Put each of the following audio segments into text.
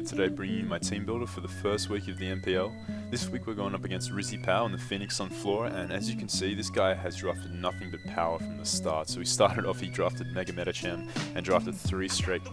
today bringing you my team builder for the first week of the MPL. This week we're going up against Rizzypow and the Phoenix on floor, and as you can see, this guy has drafted nothing but power from the start. So he started off, he drafted Mega Metacham and drafted 3 straight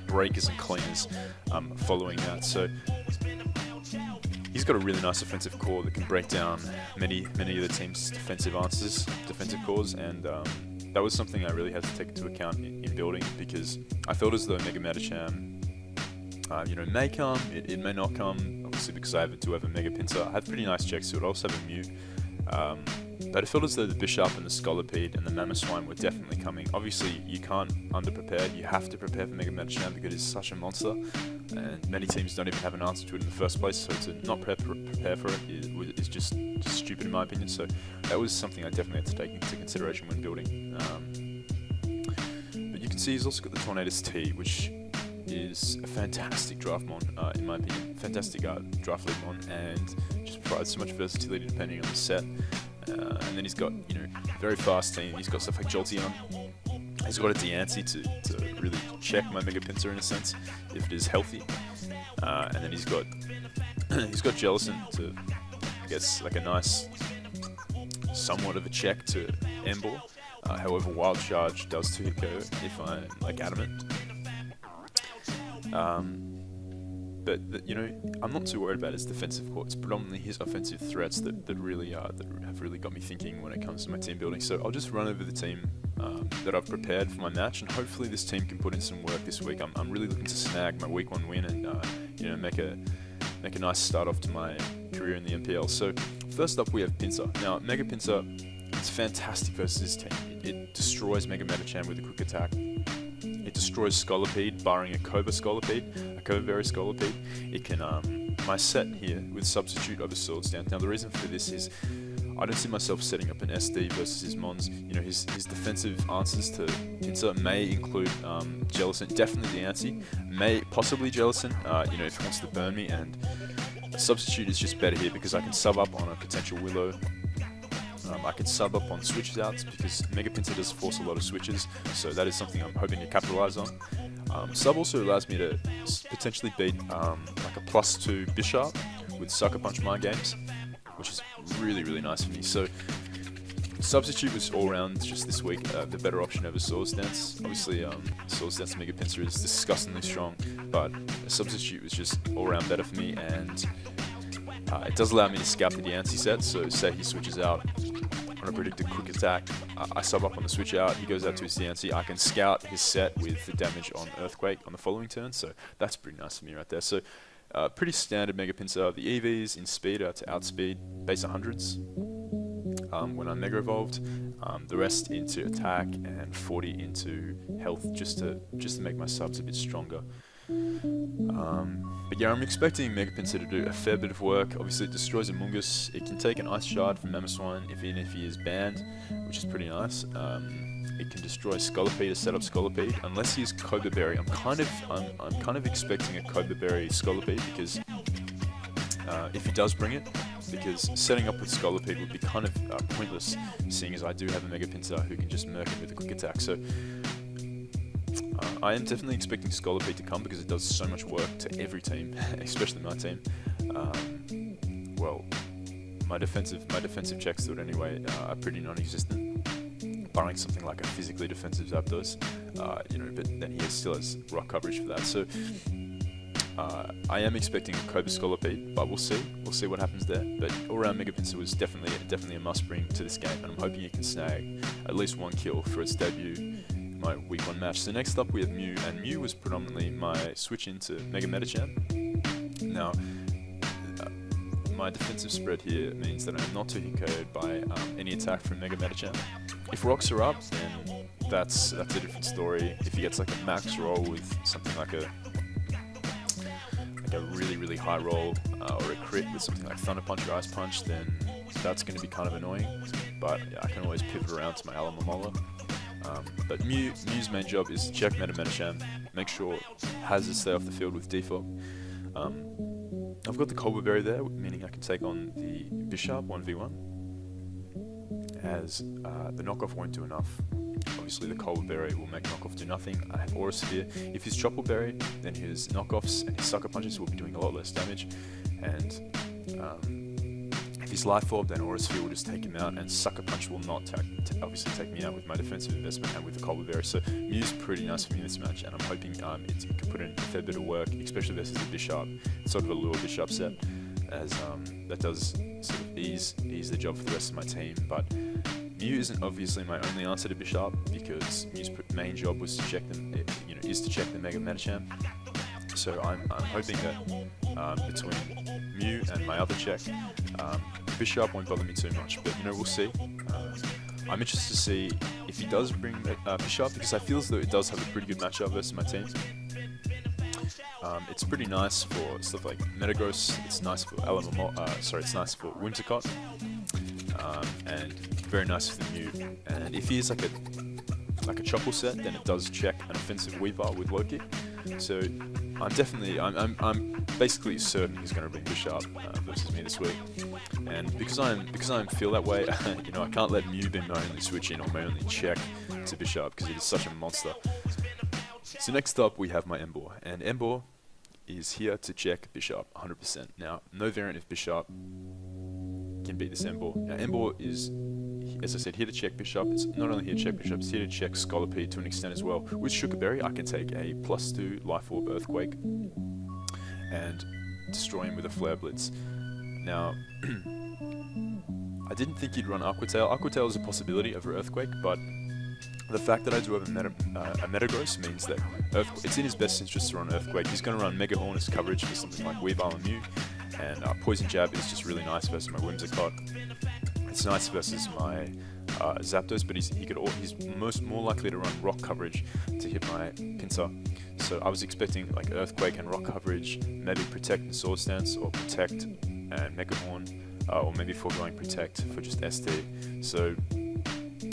breakers and cleaners following that. So he's got a really nice offensive core that can break down many of the team's defensive cores, and that was something I really had to take into account in building, because I felt as though Mega Metacham may come, it may not come, obviously because I do have a Mega Pincer. I have pretty nice checks to it. I also have a Mew. But I felt as though the Bishop and the Scolipede and the Mamoswine were definitely coming. Obviously, you can't under-prepare. You have to prepare for Mega Metacham because it's such a monster, and many teams don't even have an answer to it in the first place, so to not prepare for it is just stupid in my opinion. So that was something I definitely had to take into consideration when building. But you can see he's also got the Tornadus T, which is a fantastic draft mon, in my opinion. Fantastic draft league mon, and just provides so much versatility depending on the set. And then he's got, very fast team. He's got stuff like Jolteon. He's got a Deancey to really check my Mega Pincer in a sense, if it is healthy. And then he's got Jellicent to, I guess, like a nice, somewhat of a check to Emboar. However, Wild Charge does 2-hit KO if I'm like adamant. But I'm not too worried about his defensive core. It's predominantly his offensive threats that have really got me thinking when it comes to my team building. So I'll just run over the team that I've prepared for my match, and hopefully this team can put in some work this week. I'm really looking to snag my week 1 win and make a nice start off to my career in the MPL. So first up we have Pincer. Now Mega Pincer, it's fantastic versus this team. It destroys Mega Metacham with a quick attack. It destroys Scolipede, barring a Cobra Berry Scolipede. It can, my set here with Substitute over Swords Dance. Now the reason for this is, I don't see myself setting up an SD versus his mons. His defensive answers to Pincer may include Jellicent, definitely Deancey, possibly Jellicent, if he wants to burn me, and Substitute is just better here because I can sub up on a potential Willow. I can sub up on switches outs because Mega Pincer does force a lot of switches, so that is something I'm hoping to capitalize on. Sub also allows me to potentially beat like a +2 Bishop with Sucker Punch Mind Games, which is really nice for me. So Substitute was all round just this week the better option over Swords Dance. Obviously Swords Dance Mega Pincer is disgustingly strong, but Substitute was just all round better for me, and it does allow me to scout the Deancey set. So say he switches out on a predicted quick attack, I sub up on the switch out, he goes out to his Deancey, I can scout his set with the damage on Earthquake on the following turn, so that's pretty nice for me right there. So pretty standard Mega Pincer. The EVs in speed are to outspeed base 100s when I'm Mega Evolved, the rest into attack and 40 into health just to make my subs a bit stronger. But yeah, I'm expecting Mega Pincer to do a fair bit of work. Obviously it destroys a Mungus, it can take an Ice Shard from Mamoswine even if he is banned, which is pretty nice. It can destroy Scolipede to set up Scolipede, unless he is Cobra Berry. I'm kind of expecting a Cobra Berry Scolipede, because if he does bring it, because setting up with Scolipede would be kind of pointless, seeing as I do have a Mega Pincer who can just murk him with a quick attack. So I am definitely expecting Scolipede to come because it does so much work to every team, especially my team. Well, my defensive checks to it anyway are pretty non-existent, barring something like a physically defensive Zapdos, but then he still has rock coverage for that. So I am expecting a Cobra Scolipede, but we'll see what happens there. But all-round Mega Pincer was definitely a must-bring to this game, and I'm hoping it can snag at least 1 kill for its debut. My week 1 match. So next up we have Mew, and Mew was predominantly my switch into Mega Metacham. Now, my defensive spread here means that I'm not too hit KO'd by any attack from Mega Metacham. If rocks are up, then that's a different story. If he gets like a max roll with something like a really high roll or a crit with something like Thunder Punch or Ice Punch, then that's going to be kind of annoying. But yeah, I can always pivot around to my Alamomola. But Mew's main job is to check Mega Metacham, make sure hazards stay off the field with defog. I've got the Cobra Berry there, meaning I can take on the Bishop 1v1. as the knockoff won't do enough. Obviously the Cold Berry will make knockoff do nothing. I have Aura Sphere. If he's Chopple Berry, then his knockoffs and his Sucker Punches will be doing a lot less damage, and if he's Life Orb, then Aura Sphere will just take him out, and Sucker Punch will not obviously take me out with my defensive investment and with the Cold Berry. So Mew's pretty nice for me in this match, and I'm hoping it can put in a fair bit of work, especially versus the Bishop. It's sort of a lure Bishop set, as that does sort of ease the job for the rest of my team. But Mew isn't obviously my only answer to Bishop, because Mew's main job was to check them, is to check the Mega Metachamp. So I'm hoping that between Mew and my other check, Bishop won't bother me too much. But we'll see. I'm interested to see if he does bring Bishop, because I feel as though it does have a pretty good matchup versus my team. It's pretty nice for stuff like Metagross. It's nice for it's nice for Whimsicott, and very nice for the Mew. And if he is like a Chopple set, then it does check an offensive Weavile with low kick. So I'm basically certain he's going to bring Bishop versus me this week. And because I feel that way, I can't let Mew be my only switch in or my only check to Bishop, because it is such a monster. So next up we have my Emboar, and Emboar is here to check Bishop 100%. Now, no variant of Bishop can beat this Emboar. Now, Emboar is, as I said, here to check Bishop. It's not only here to check Bishop, it's here to check Scolipede to an extent as well. With Sugar Berry, I can take a +2 Life Orb Earthquake and destroy him with a Flare Blitz. Now, I didn't think he'd run Aqua Tail. Aqua Tail is a possibility over Earthquake, but the fact that I do have a Metagross means that it's in his best interest to run Earthquake. He's going to run Mega Horn as coverage for something like Weavile and Mew, and Poison Jab is just really nice versus my Whimsicott. It's nice versus my Zapdos, but he's more likely to run Rock coverage to hit my Pinsir. So I was expecting like Earthquake and Rock coverage, maybe Protect and Sword Stance, or Protect and Mega Horn, or maybe foregoing Protect for just ST. So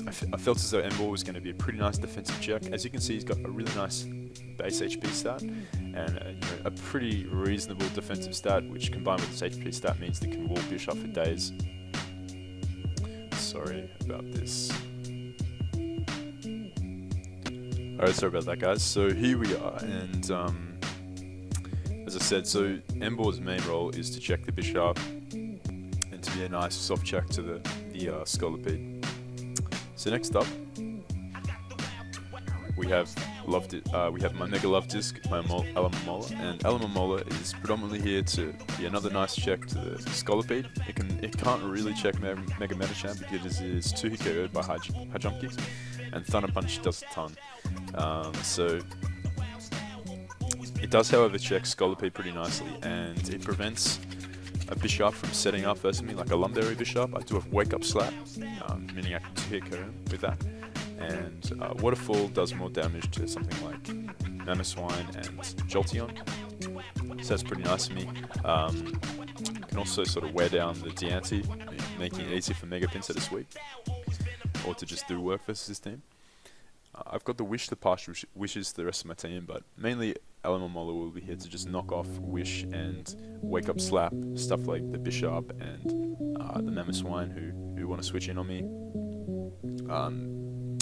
I felt as though Emboar was going to be a pretty nice defensive check. As you can see, he's got a really nice base HP stat and a pretty reasonable defensive stat, which combined with his HP stat means that can wall Bishop for days. Sorry about this. Alright, sorry about that, guys. So here we are, and as I said, so Emboar's main role is to check the Bishop and to be a nice soft check to the Scolipede. So next up, we have my Mega Love Disc, my Alamomola, and Alamomola is predominantly here to be another nice check to the Scolipede. It can't really check Mega Metachamp because it is 2-hit KO'd by high jump kicks, and Thunder Punch does a ton. So it does, however, check Scolipede pretty nicely, and it prevents a Bishop from setting up versus me like a Lumberry Bishop. I do have Wake Up Slap, meaning I can 2-hit KO him with that. And Waterfall does more damage to something like Mamoswine and Jolteon, so that's pretty nice for me. Can also sort of wear down the Diancie, making it easy for Mega Pinsir this week, or to just do work versus this team. I've got the Wish, the partial wishes to the rest of my team, but mainly Alamomola will be here to just knock off Wish and Wake Up Slap, stuff like the Bishop and the Mamoswine who want to switch in on me.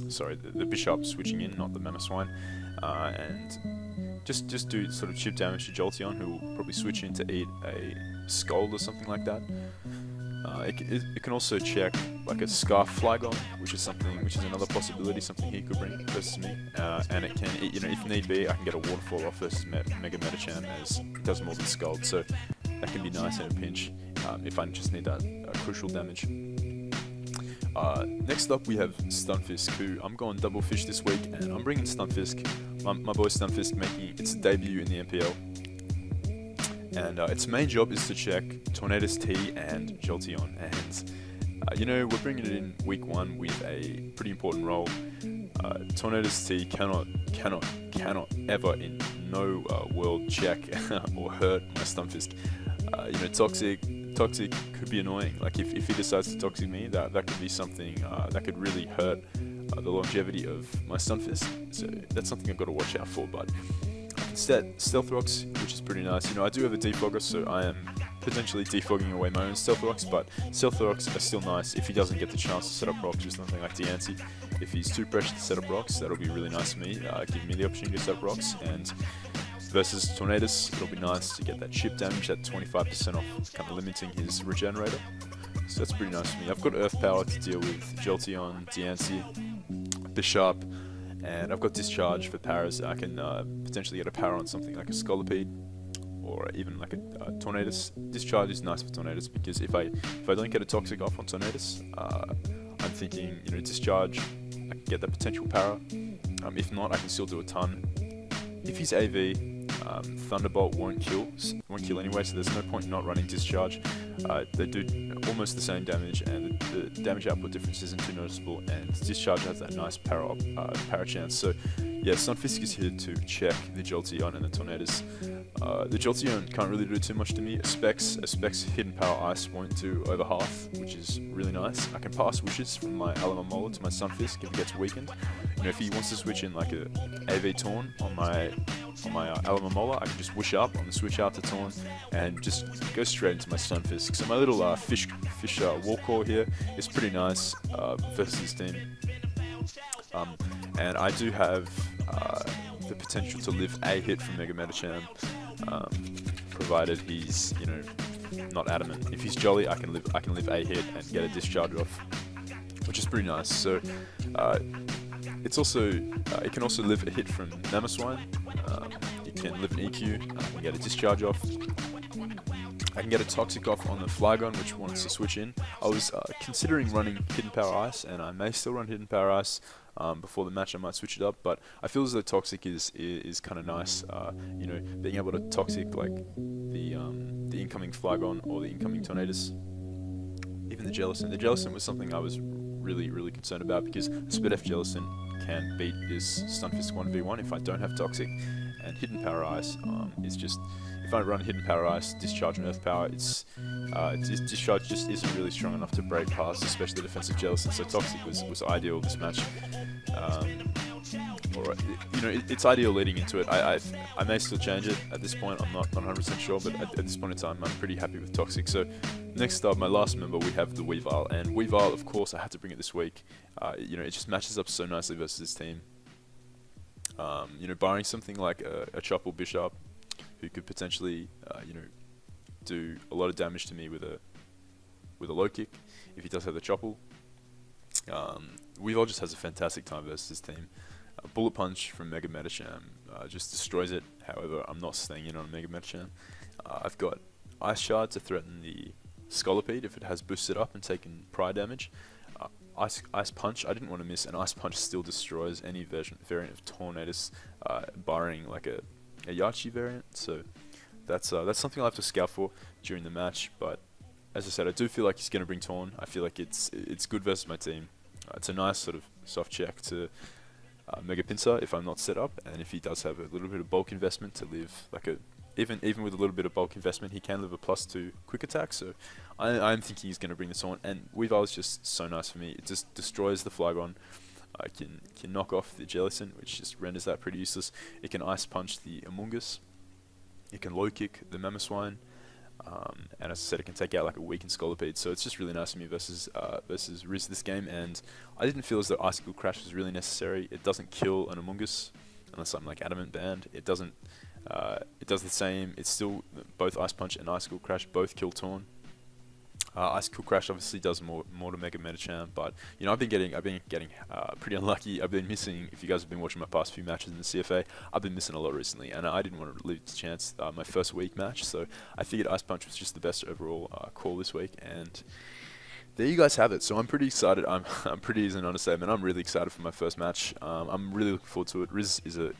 Sorry, the Bishop switching in, not the Mamoswine, and just do sort of chip damage to Jolteon, who will probably switch in to eat a Scold or something like that. It can also check like a Scarf Flygon, which is another possibility, something he could bring versus me. And it can, if need be, I can get a Waterfall off versus Mega Metachamp, as it does more than Scald. So that can be nice in a pinch if I just need that crucial damage. Next up we have Stunfisk, who I'm going double fish this week, and I'm bringing Stunfisk, my boy Stunfisk, making its debut in the MPL. And its main job is to check Tornadus T and Jolteon, and we're bringing it in week 1 with a pretty important role. Tornadus T cannot ever in no world check or hurt my Stunfisk. Toxic could be annoying. Like if he decides to Toxic me, that could be something that could really hurt the longevity of my Stunfisk. So that's something I've got to watch out for. But I can set Stealth Rocks, which is pretty nice. I do have a Defogger, so I am potentially defogging away my own stealth rocks, but stealth rocks are still nice if he doesn't get the chance to set up rocks with something like Deancy. If he's too pressed to set up rocks, that'll be really nice for me, giving me the opportunity to set up rocks. And versus Tornadus, it'll be nice to get that chip damage at 25% off, kind of limiting his regenerator. So that's pretty nice for me. I've got Earth Power to deal with Jolteon, Deancy, Bishop, and I've got Discharge for Paras. I can potentially get a power on something like a Scolipede, or even like a Tornadus. Discharge is nice for Tornadus because if I don't get a Toxic off on Tornadus, I'm thinking, you know, Discharge, I can get that potential para. If not, I can still do a ton. If he's AV, Thunderbolt won't kill anyway, so there's no point not running Discharge. They do almost the same damage, and the damage output difference isn't too noticeable, and Discharge has that nice para chance. So yeah, Stunfisk is here to check the Jolteon and the Tornadus. The Jolteon can't really do too much to me. A Specs Hidden Power Ice won't do over half, which is really nice. I can pass wishes from my Alamomola to my Stunfisk if it gets weakened. You know, if he wants to switch in like a AV Torn on my Alamomola, I can just wish up on the switch out to Torn and just go straight into my Stunfisk. So my little fish Warcore here is pretty nice versus his team. And I do have the potential to live a hit from Mega Medicham, provided he's, you know, not adamant. If he's jolly, I can live a hit and get a Discharge off, which is pretty nice. So it's also it can also live a hit from Mamoswine. It can live an EQ. I can get a Discharge off. I can get a Toxic off on the Flygon, which wants to switch in. I was considering running Hidden Power Ice, and I may still run Hidden Power Ice. Before the match I might switch it up, but I feel as though Toxic is kind of nice. You know, being able to Toxic like the incoming Flygon or the incoming Tornadus, even the Jellicent. The Jellicent was something I was really concerned about because Spidef Jellicent can beat this Stunfisk 1v1 if I don't have Toxic, and Hidden Power Ice is just, if I run Hidden Power Ice, Discharge and Earth Power, Discharge just isn't really strong enough to break past, especially the defensive Jellicent, so Toxic was ideal this match. Or, you know, it's ideal leading into it. I may still change it at this point, I'm not 100% sure, but at this point in time I'm pretty happy with Toxic. So next up, my last member, we have the Weavile, and Weavile, of course, I had to bring it this week. You know, it just matches up so nicely versus his team. You know, barring something like a Chopple Bishop, who could potentially, you know, do a lot of damage to me with a low kick if he does have the Chopple. Weavile just has a fantastic time versus his team. Bullet Punch from Mega Medicham just destroys it. However, I'm not staying in on Mega Medicham. I've got Ice Shard to threaten the Scolipede if it has boosted up and taken prior damage. Ice Punch, I didn't want to miss, and Ice Punch still destroys any variant of Tornadus, barring like a Yachi variant. So that's something I'll have to scout for during the match. But as I said, I do feel like he's going to bring Torn. I feel like it's good versus my team. It's a nice sort of soft check to Mega Pinsir if I'm not set up, and if he does have a little bit of bulk investment to live like a, even with a little bit of bulk investment, he can live a +2 quick attack. So I'm thinking he's going to bring this on, and Weavile is just so nice for me. It just destroys the Flygon. I can knock off the Jellicent, which just renders that pretty useless. It can Ice Punch the Amoonguss. It can Low Kick the Mamoswine. And as I said, it can take out like a weakened Scolipede, so it's just really nice for me versus Riz this game. And I didn't feel as though Icicle Crash was really necessary. It doesn't kill an Amoonguss unless I'm like adamant banned. It doesn't. It does the same. It's still both Ice Punch and Icicle Crash both kill Torn. Icicle Crash obviously does more to Mega Medicham, but you know, I've been getting pretty unlucky. I've been missing. If you guys have been watching my past few matches in the CFA, I've been missing a lot recently, and I didn't want to leave the chance my first week match, so I figured Ice Punch was just the best overall call this week, and there you guys have it. So I'm pretty excited. I'm pretty is an understatement. I'm really excited for my first match. I'm really looking forward to it. Riz is a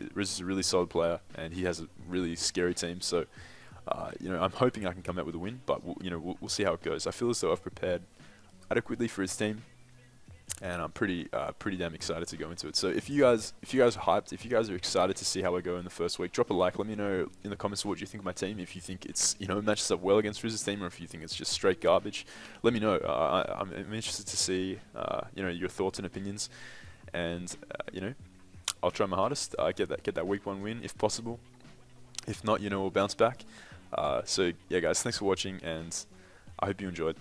really solid player, and he has a really scary team. So. You know, I'm hoping I can come out with a win, but we'll see how it goes. I feel as though I've prepared adequately for his team, and I'm pretty damn excited to go into it. So if you guys are hyped, if you guys are excited to see how I go in the first week, drop a like. Let me know in the comments what you think of my team. If you think it's it matches up well against Riz's team, or if you think it's just straight garbage, let me know. I'm interested to see your thoughts and opinions, and I'll try my hardest. Get that week 1 win if possible. If not, we'll bounce back. So yeah, guys, thanks for watching, and I hope you enjoyed.